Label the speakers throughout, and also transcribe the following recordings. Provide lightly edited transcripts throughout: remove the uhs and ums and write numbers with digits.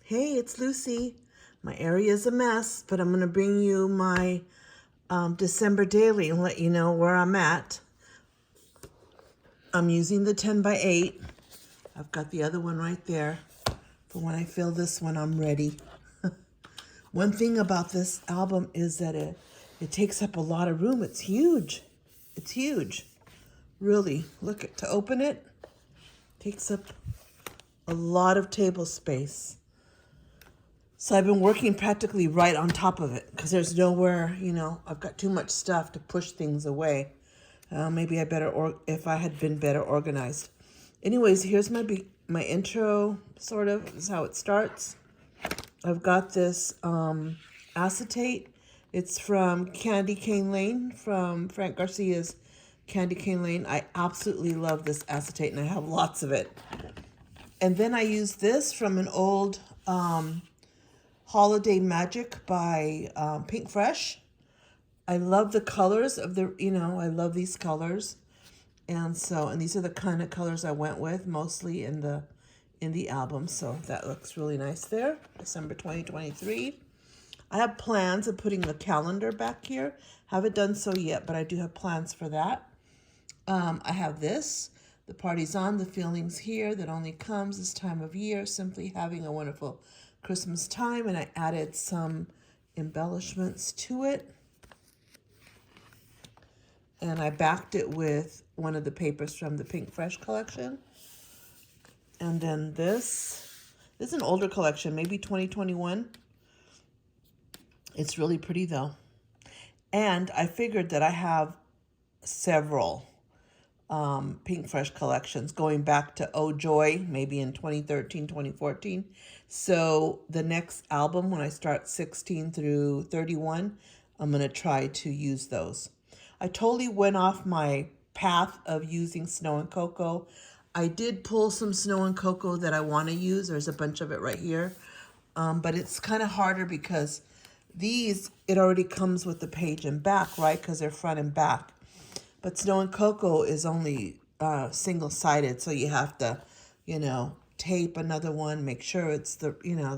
Speaker 1: Hey, it's Lucy. My area is a mess, but I'm going to bring you my December daily and let you know where I'm at. I'm using the 10 by 8. I've got the other one right there. For when I fill this one, I'm ready. One thing about this album is that it takes up a lot of room. It's huge. It's huge. Really. To open it, takes up a lot of table space. So I've been working practically right on top of it because there's nowhere, I've got too much stuff to push things away. Maybe if I had been better organized. Anyways, here's my intro, sort of, is how it starts. I've got this acetate. It's from Candy Cane Lane, from Frank Garcia's Candy Cane Lane. I absolutely love this acetate, and I have lots of it. And then I use this from an old Holiday Magic by Pink Fresh. I love the colors of I love these colors. And these are the kind of colors I went with mostly in the album. So that looks really nice there. December 2023. I have plans of putting the calendar back here. Haven't done so yet, but I do have plans for that. I have this. The party's on, the feeling's here, that only comes this time of year, simply having a wonderful Christmas time. And I added some embellishments to it. And I backed it with one of the papers from the Pink Fresh collection. And then this is an older collection, maybe 2021. It's really pretty though. And I figured that I have several Pink Fresh collections going back to Oh Joy, maybe in 2013, 2014. So the next album, when I start 16 through 31, I'm going to try to use those. I totally went off my path of using Snow and Cocoa. I did pull some Snow and Cocoa that I want to use. There's a bunch of it right here. But it's kind of harder because it already comes with the page and back, right? Because they're front and back. But Snow and Cocoa is only single-sided, so you have to, tape another one, make sure it's the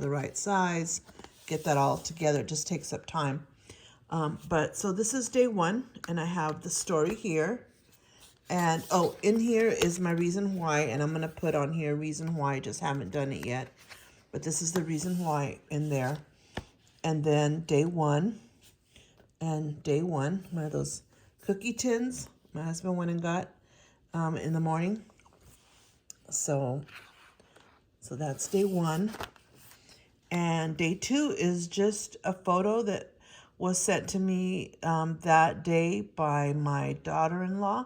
Speaker 1: right size, get that all together. It just takes up time. So this is day one, and I have the story here. And, in here is my reason why, and I'm going to put on here reason why. I just haven't done it yet. But this is the reason why in there. And then day one, one of those cookie tins my husband went and got in the morning. So that's day one. And day two is just a photo that was sent to me that day by my daughter-in-law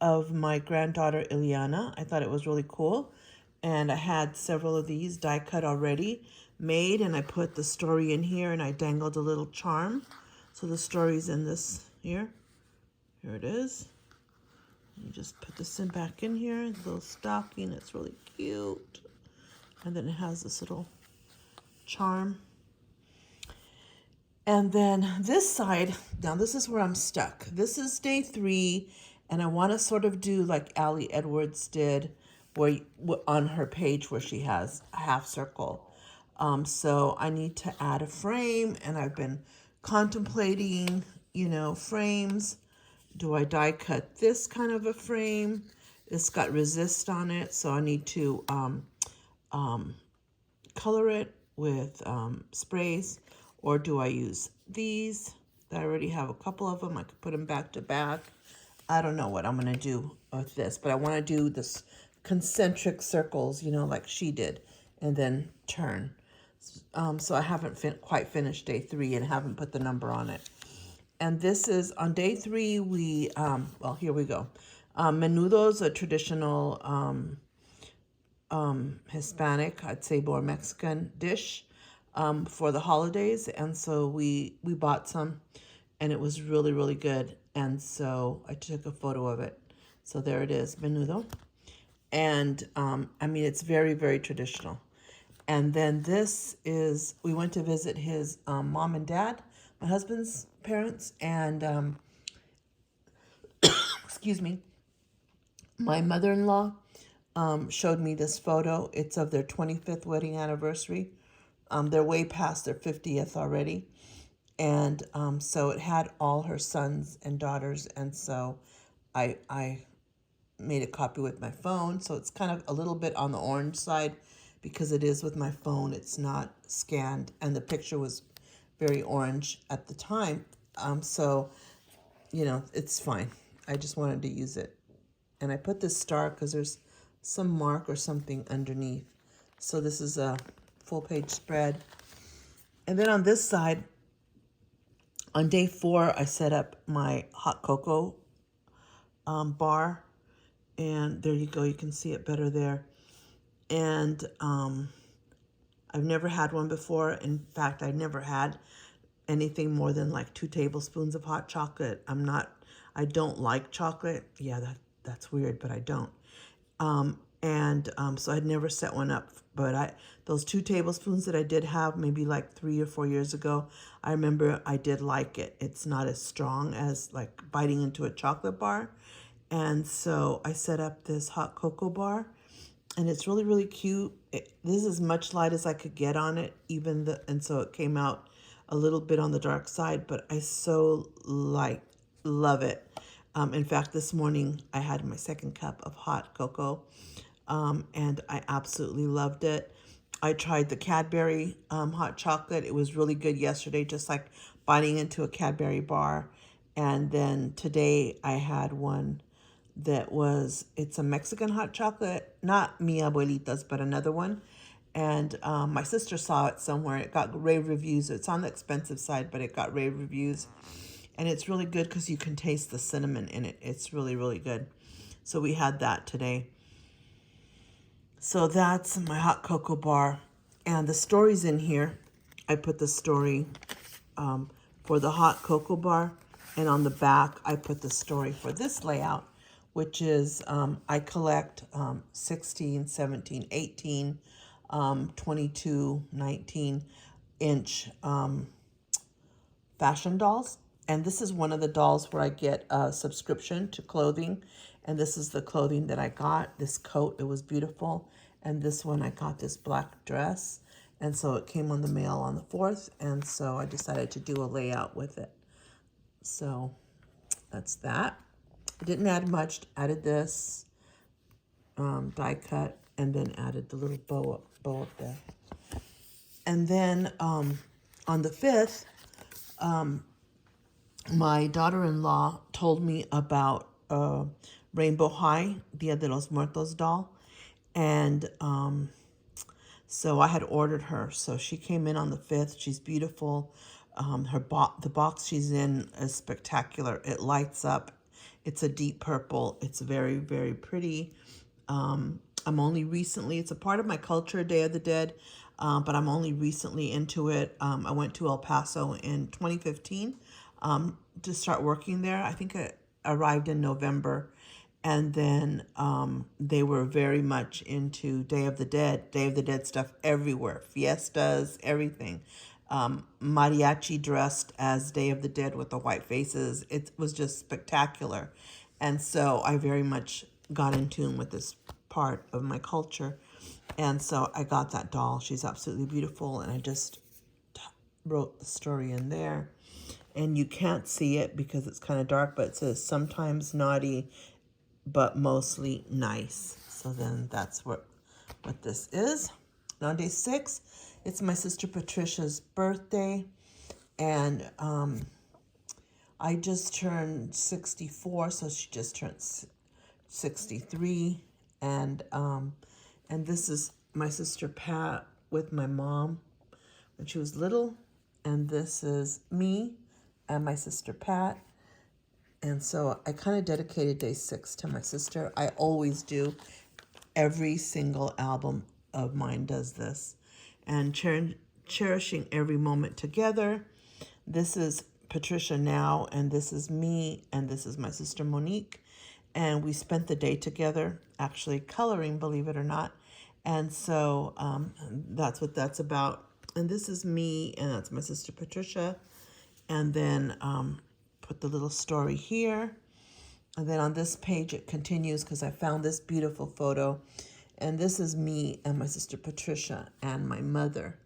Speaker 1: of my granddaughter Ileana. I thought it was really cool. And I had several of these die cut already made, and I put the story in here, and I dangled a little charm. So the story's in this here. Here it is. You just put this back in here, the little stocking. It's really cute. And then it has this little charm. And then this side, now this is where I'm stuck. This is day 3, and I want to sort of do like Allie Edwards did on her page where she has a half circle. So I need to add a frame, and I've been contemplating, frames. Do I die cut this kind of a frame? It's got resist on it, so I need to color it with sprays. Or do I use these? I already have a couple of them. I could put them back to back. I don't know what I'm going to do with this, but I want to do this concentric circles, like she did, and then turn. So I haven't quite finished day 3 and haven't put the number on it. And this is on day 3. Here we go. Menudo's a traditional Hispanic, I'd say more Mexican dish for the holidays. And so we bought some, and it was really, really good. And so I took a photo of it. So there it is, menudo. And it's very, very traditional. And then this is, we went to visit his mom and dad, my husband's parents, and excuse me, my mother-in-law showed me this photo. It's of their 25th wedding anniversary. They're way past their 50th already. And so it had all her sons and daughters. And so I made a copy with my phone. So it's kind of a little bit on the orange side because it is with my phone. It's not scanned. And the picture was very orange at the time. So, it's fine. I just wanted to use it. And I put this star because there's some mark or something underneath. So this is a full page spread. And then on this side, on day 4, I set up my hot cocoa bar. And there you go. You can see it better there. And I've never had one before. In fact, I never had anything more than like 2 tablespoons of hot chocolate. I don't like chocolate. Yeah, that's weird, but I don't. So I'd never set one up, but those 2 tablespoons that I did have maybe like 3 or 4 years ago, I remember I did like it. It's not as strong as like biting into a chocolate bar. And so I set up this hot cocoa bar, and it's really, really cute. This is as much light as I could get on it, and so it came out a little bit on the dark side, but I so love it. In fact, this morning I had my 2nd cup of hot cocoa, and I absolutely loved it. I tried the Cadbury hot chocolate. It was really good yesterday, just like biting into a Cadbury bar. And then today I had one it's a Mexican hot chocolate, not mi abuelita's, but another one. And my sister saw it somewhere. It got rave reviews. It's on the expensive side, but it got rave reviews. And it's really good because you can taste the cinnamon in it. It's really, really good. So we had that today. So that's my hot cocoa bar. And the story's in here. I put the story for the hot cocoa bar. And on the back, I put the story for this layout, which is I collect 16, 17, 18, 22, 19-inch fashion dolls. And this is one of the dolls where I get a subscription to clothing. And this is the clothing that I got. This coat, it was beautiful. And this one, I got this black dress. And so it came on the mail on the 4th. And so I decided to do a layout with it. So that's that. I didn't add much. Added this die cut, and then added the little bow up there. And then on the 5th, my daughter-in-law told me about Rainbow High, Dia de los Muertos doll. And so I had ordered her. So she came in on the 5th. She's beautiful. The box she's in is spectacular. It lights up. It's a deep purple. It's very, very pretty. It's a part of my culture, Day of the Dead, but I'm only recently into it. I went to El Paso in 2015 to start working there. I think I arrived in November. And then they were very much into Day of the Dead stuff everywhere, fiestas, everything. Mariachi dressed as Day of the Dead with the white faces. It was just spectacular. And so I very much got in tune with this part of my culture. And so I got that doll. She's absolutely beautiful. And I just wrote the story in there. And you can't see it because it's kind of dark, but it says sometimes naughty, but mostly nice. So then that's what this is. And on day 6, it's my sister Patricia's birthday. And I just turned 64, so she just turned 63. And this is my sister Pat with my mom when she was little. And this is me and my sister Pat. And so I kind of dedicated day 6 to my sister. I always do. Every single album of mine does this. And cherishing every moment together. This is Patricia now, and this is me, and this is my sister Monique. And we spent the day together, actually coloring, believe it or not. And so that's what that's about. And this is me, and that's my sister Patricia. And then put the little story here. And then on this page, it continues because I found this beautiful photo. And this is me and my sister Patricia and my mother.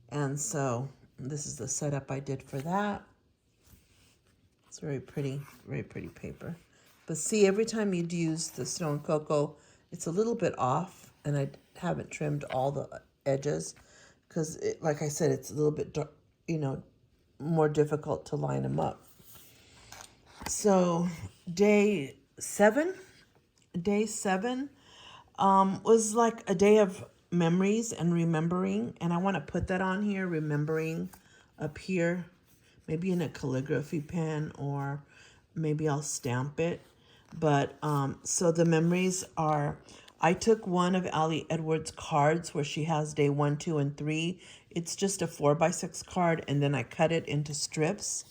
Speaker 1: And so this is the setup I did for that. It's very pretty paper. But see, every time you'd use the snow and cocoa, it's a little bit off, and I haven't trimmed all the edges because, like I said, it's a little bit, more difficult to line them up. So day seven was like a day of memories and remembering, and I want to put that on here, remembering, up here, maybe in a calligraphy pen, or maybe I'll stamp it. But so the memories are, I took one of Ali Edwards' cards where she has day 1, 2, and 3. It's just a 4x6 card, and then I cut it into strips.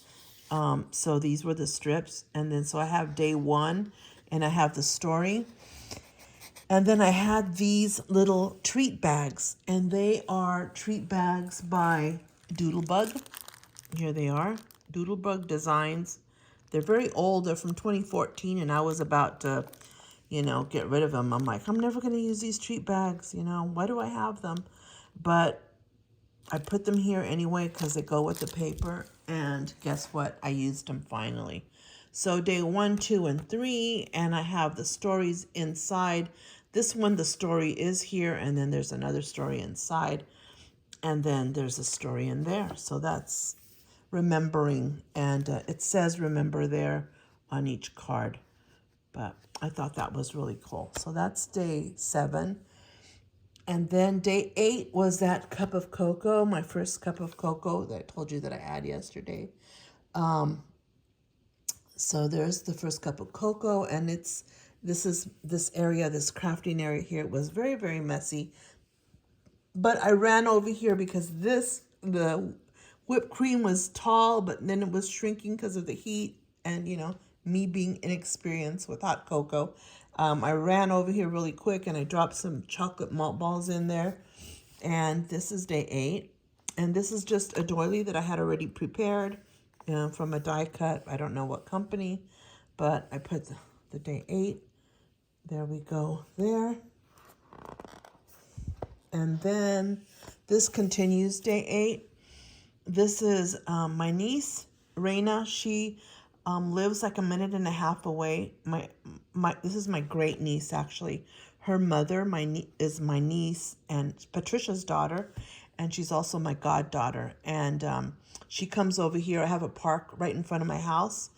Speaker 1: So these were the strips, and then so I have day 1, and I have the story. And then I had these little treat bags, and they are treat bags by Doodlebug. Here they are, Doodlebug Designs. They're very old. They're from 2014, and I was about to, get rid of them. I'm like, I'm never going to use these treat bags. Why do I have them? But I put them here anyway because they go with the paper. And guess what? I used them finally. So day 1, 2, and 3, and I have the stories inside. This one, the story is here, and then there's another story inside, and then there's a story in there. So that's remembering, and it says remember there on each card. But I thought that was really cool. So that's day 7. And then day 8 was that cup of cocoa, my first cup of cocoa that I told you that I had yesterday. So there's the first cup of cocoa, and this area, this crafting area here, it was very, very messy. But I ran over here because the whipped cream was tall, but then it was shrinking because of the heat and, me being inexperienced with hot cocoa. I ran over here really quick, and I dropped some chocolate malt balls in there. And this is day 8. And this is just a doily that I had already prepared from a die cut. I don't know what company, but I put the day 8. There we go there. And then this continues day 8. This is my niece, Raina. She lives like a minute and a half away. This is my great niece, actually. Her mother is my niece and Patricia's daughter, and she's also my goddaughter. And she comes over here. I have a park right in front of my house,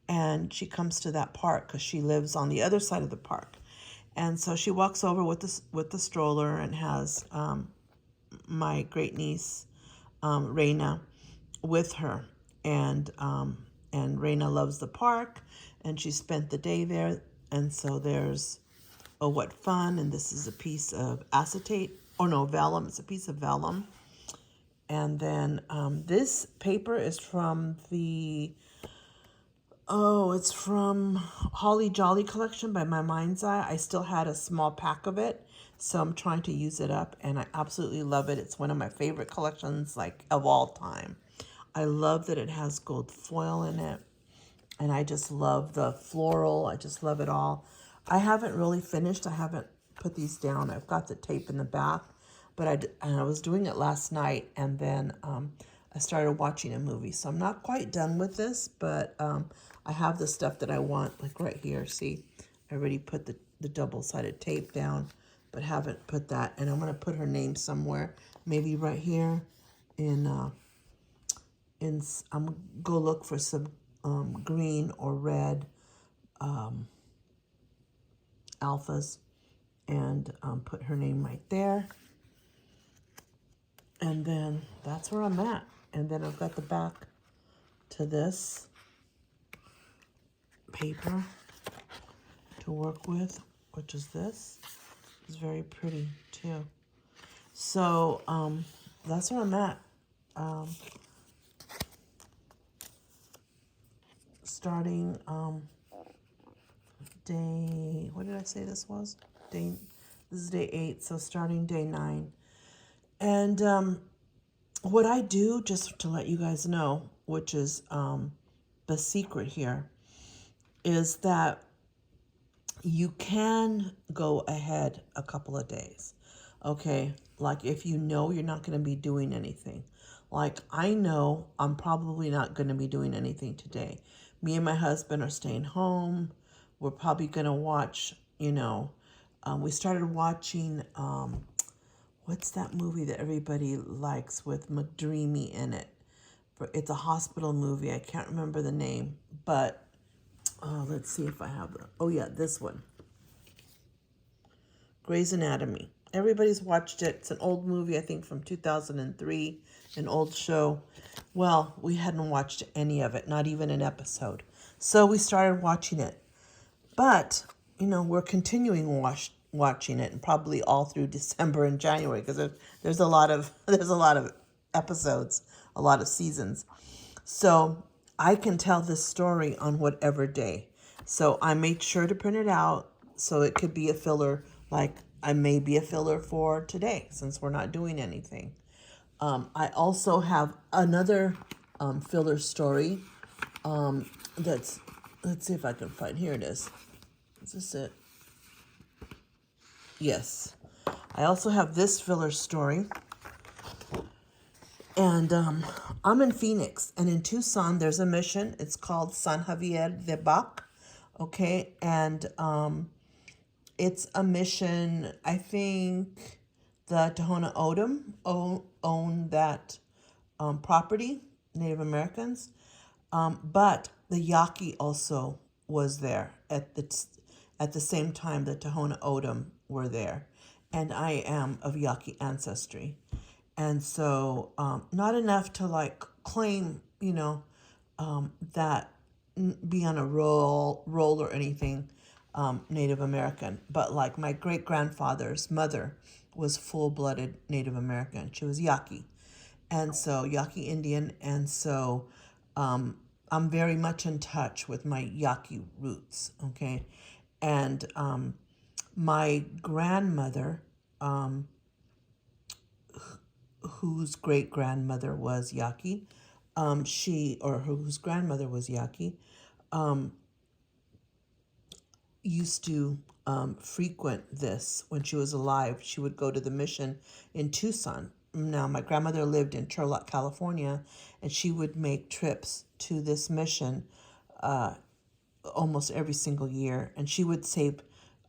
Speaker 1: and she comes to that park because she lives on the other side of the park. And so she walks over with the stroller and has my great niece, Raina, with her. And Raina loves the park, and she spent the day there. And so there's, oh, what fun. And this is a piece of acetate, vellum. It's a piece of vellum. And then this paper is from it's from Holly Jolly collection by My Mind's Eye. I still had a small pack of it, so I'm trying to use it up, and I absolutely love it. It's one of my favorite collections, of all time. I love that it has gold foil in it, and I just love the floral. I just love it all. I haven't really finished. I haven't put these down. I've got the tape in the back, but I was doing it last night, and then I started watching a movie. So I'm not quite done with this, but I have the stuff that I want, like right here. See, I already put the double-sided tape down, but haven't put that. And I'm going to put her name somewhere, maybe right here I'm go look for some green or red alphas, and put her name right there. And then that's where I'm at. And then I've got the back to this paper to work with, which is this. It's very pretty too. So that's where I'm at. Starting day, what did I say this was? This is day 8, so starting day 9. And what I do, just to let you guys know, which is the secret here, is that you can go ahead a couple of days. Okay, Like if you know you're not going to be doing anything. Like I know I'm probably not going to be doing anything today. Me and my husband are staying home. We're probably going to watch, we started watching, what's that movie that everybody likes with McDreamy in it? It's a hospital movie. I can't remember the name, but let's see if I have the. Oh yeah, this one, Grey's Anatomy. Everybody's watched it. It's an old movie, I think from 2003, an old show. Well, we hadn't watched any of it, not even an episode. So we started watching it. But, we're continuing watching it, and probably all through December and January, because there's a lot of there's a lot of episodes, a lot of seasons. So I can tell this story on whatever day. So I made sure to print it out so it could be a filler, like I may be a filler for today since we're not doing anything. I also have another filler story that's, let's see if I can find, here it is. Is this it? Yes. I also have this filler story. And I'm in Phoenix, and in Tucson, there's a mission. It's called San Javier de Bac, okay? And it's a mission, I think the Tohono O'odham own that property, Native Americans. But the Yaqui also was there at the same time the Tohono O'odham were there. And I am of Yaqui ancestry. And so not enough to like claim, that be on a roll or anything Native American. But like my great grandfather's mother was full-blooded Native American. She was Yaqui. And so Yaqui Indian. And so I'm very much in touch with my Yaqui roots. Okay. And my grandmother, whose great grandmother was Yaqui, whose grandmother was Yaqui, used to frequent this when she was alive. She would go to the mission in Tucson. Now, my grandmother lived in Turlock, California, and she would make trips to this mission almost every single year. And she would save,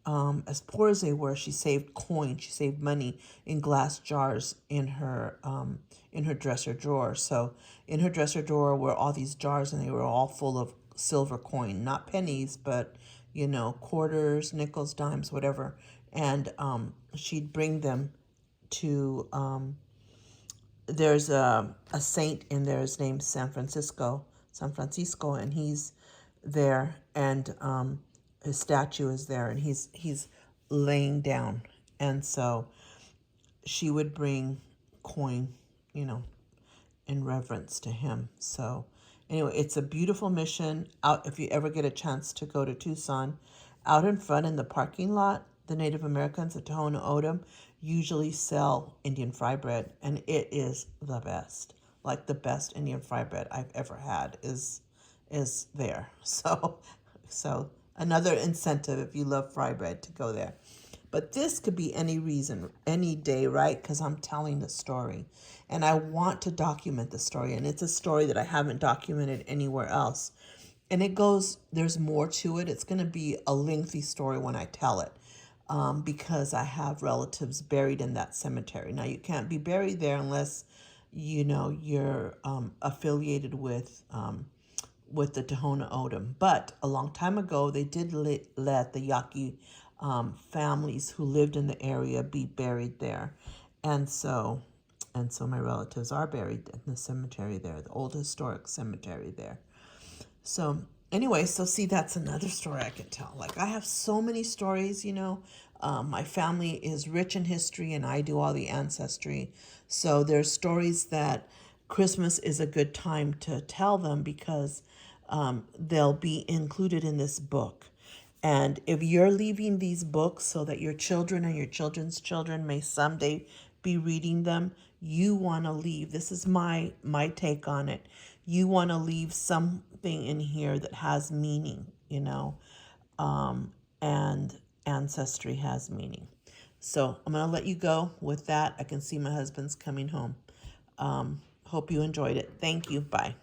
Speaker 1: as poor as they were, she saved coin, she saved money in glass jars in her dresser drawer. So in her dresser drawer were all these jars, and they were all full of silver coin, not pennies, but quarters, nickels, dimes, whatever. And she'd bring them to. There's a saint in there. His name's San Francisco, and he's there, and his statue is there, and he's laying down, and so she would bring coin, in reverence to him. So anyway, it's a beautiful mission. Out, if you ever get a chance to go to Tucson, out in front in the parking lot, the Native Americans at Tohono O'odham usually sell Indian fry bread, and it is the best. Like the best Indian fry bread I've ever had is there. So another incentive if you love fry bread to go there. But this could be any reason, any day, right? Because I'm telling the story. And I want to document the story. And it's a story that I haven't documented anywhere else. And there's more to it. It's going to be a lengthy story when I tell it. Because I have relatives buried in that cemetery. Now, you can't be buried there unless, you're affiliated with the Tohono O'odham. But a long time ago, they did let the Yaqui families who lived in the area be buried there. And so my relatives are buried in the cemetery there, the old historic cemetery there. So anyway, so see, that's another story I can tell. Like I have so many stories, my family is rich in history, and I do all the ancestry. So there's stories that Christmas is a good time to tell them because they'll be included in this book. And if you're leaving these books so that your children and your children's children may someday be reading them, you want to leave. This is my take on it. You want to leave something in here that has meaning, and ancestry has meaning. So I'm going to let you go with that. I can see my husband's coming home. Hope you enjoyed it. Thank you. Bye.